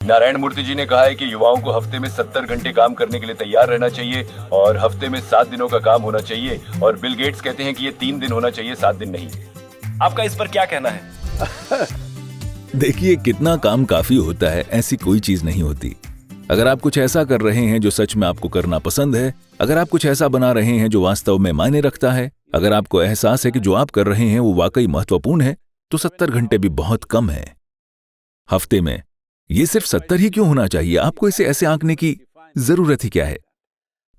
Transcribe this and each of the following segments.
नारायण मूर्ति जी ने कहा है कि युवाओं को हफ्ते में 70 घंटे काम करने के लिए तैयार रहना चाहिए और हफ्ते में 7 दिनों का काम होना चाहिए। और बिल गेट्स कहते हैं कि ये 3 दिन होना चाहिए, 7 दिन नहीं। आपका इस पर क्या कहना है? देखिए, कितना काम काफी होता है ऐसी कोई चीज नहीं होती। अगर आप कुछ ऐसा कर रहे हैं जो सच में आपको करना पसंद है, अगर आप कुछ ऐसा बना रहे हैं जो वास्तव में मायने रखता है, अगर आपको एहसास है कि जो आप कर रहे हैं वो वाकई महत्वपूर्ण है, तो 70 घंटे भी बहुत कम है। हफ्ते में ये सिर्फ 70 ही क्यों होना चाहिए? आपको इसे ऐसे आंकने की जरूरत ही क्या है?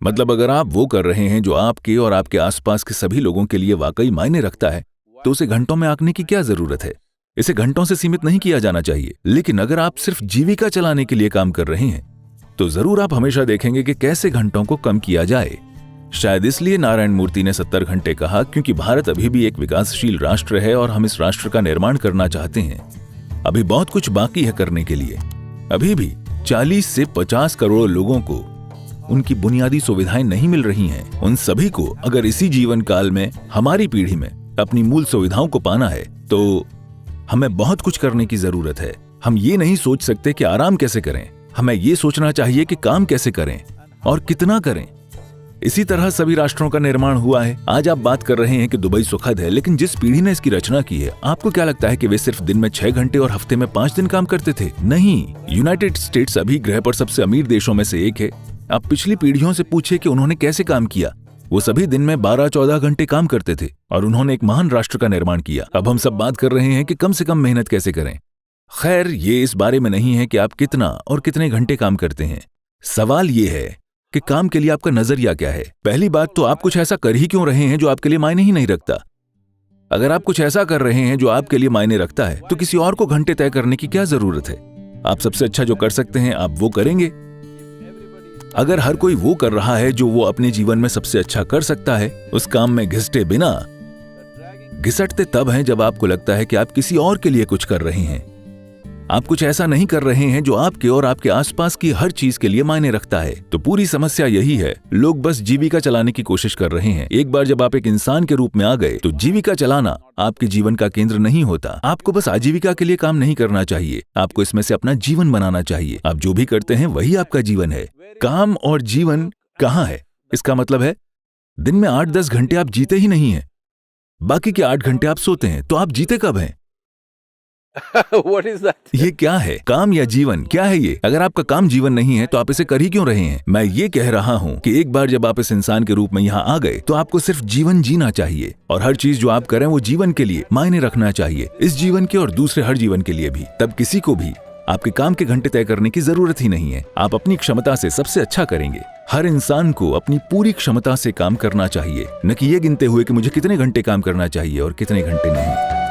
मतलब अगर आप वो कर रहे हैं जो आपके और आपके आसपास के सभी लोगों के लिए वाकई मायने रखता है, तो उसे घंटों में आंकने की क्या जरूरत है? इसे घंटों से सीमित नहीं किया जाना चाहिए। लेकिन अगर आप सिर्फ जीविका चलाने के लिए काम कर रहे हैं, तो जरूर आप हमेशा देखेंगे कि कैसे घंटों को कम किया जाए। शायद इसलिए नारायण मूर्ति ने 70 घंटे कहा, क्योंकि भारत अभी भी एक विकासशील राष्ट्र है और हम इस राष्ट्र का निर्माण करना चाहते हैं। अभी बहुत कुछ बाकी है करने के लिए। अभी भी 40 से 50 करोड़ लोगों को उनकी बुनियादी सुविधाएं नहीं मिल रही हैं। उन सभी को अगर इसी जीवन काल में, हमारी पीढ़ी में अपनी मूल सुविधाओं को पाना है, तो हमें बहुत कुछ करने की जरूरत है। हम ये नहीं सोच सकते कि आराम कैसे करें, हमें ये सोचना चाहिए कि काम कैसे करें और कितना करें। इसी तरह सभी राष्ट्रों का निर्माण हुआ है। आज आप बात कर रहे हैं कि दुबई सुखद है, लेकिन जिस पीढ़ी ने इसकी रचना की है, आपको क्या लगता है कि वे सिर्फ दिन में 6 घंटे और हफ्ते में 5 दिन काम करते थे? नहीं। यूनाइटेड स्टेट्स अभी ग्रह पर सबसे अमीर देशों में से एक है। आप पिछली पीढ़ियों से पूछिए कि उन्होंने कैसे काम किया। वो सभी दिन में 12-14 घंटे काम करते थे और उन्होंने एक महान राष्ट्र का निर्माण किया। अब हम सब बात कर रहे हैं कि कम से कम मेहनत कैसे करें। खैर, ये इस बारे में नहीं है कि आप कितना और कितने घंटे काम करते हैं। सवाल ये है कि काम के लिए आपका नजरिया क्या है। पहली बात तो आप कुछ ऐसा कर ही क्यों रहे हैं जो आपके लिए मायने ही नहीं रखता। अगर आप कुछ ऐसा कर रहे हैं जो आपके लिए मायने रखता है, तो किसी और को घंटे तय करने की क्या जरूरत है? आप सबसे अच्छा जो कर सकते हैं, आप वो करेंगे। अगर हर कोई वो कर रहा है जो वो अपने जीवन में सबसे अच्छा कर सकता है, उस काम में घिसटे बिना, घिसटते तब हैं जब आपको लगता है कि आप किसी और के लिए कुछ कर रहे हैं। आप कुछ ऐसा नहीं कर रहे हैं जो आपके और आपके आसपास की हर चीज के लिए मायने रखता है। तो पूरी समस्या यही है, लोग बस जीविका चलाने की कोशिश कर रहे हैं। एक बार जब आप एक इंसान के रूप में आ गए, तो जीविका चलाना आपके जीवन का केंद्र नहीं होता। आपको बस आजीविका के लिए काम नहीं करना चाहिए, आपको इसमें से अपना जीवन बनाना चाहिए। आप जो भी करते हैं वही आपका जीवन है। काम और जीवन कहाँ है? इसका मतलब है दिन में 8-10 घंटे आप जीते ही नहीं हैं, बाकी के 8 घंटे आप सोते हैं। तो आप जीते कब हैं? What is that? ये क्या है? काम या जीवन क्या है ये? अगर आपका काम जीवन नहीं है, तो आप इसे कर ही क्यों रहे हैं? मैं ये कह रहा हूँ कि एक बार जब आप इस इंसान के रूप में यहाँ आ गए, तो आपको सिर्फ जीवन जीना चाहिए और हर चीज जो आप करें वो जीवन के लिए मायने रखना चाहिए, इस जीवन के और दूसरे हर जीवन के लिए भी। तब किसी को भी आपके काम के घंटे तय करने की जरूरत ही नहीं है। आप अपनी क्षमता से सबसे अच्छा करेंगे। हर इंसान को अपनी पूरी क्षमता से काम करना चाहिए, न कि ये गिनते हुए कि मुझे कितने घंटे काम करना चाहिए और कितने घंटे नहीं।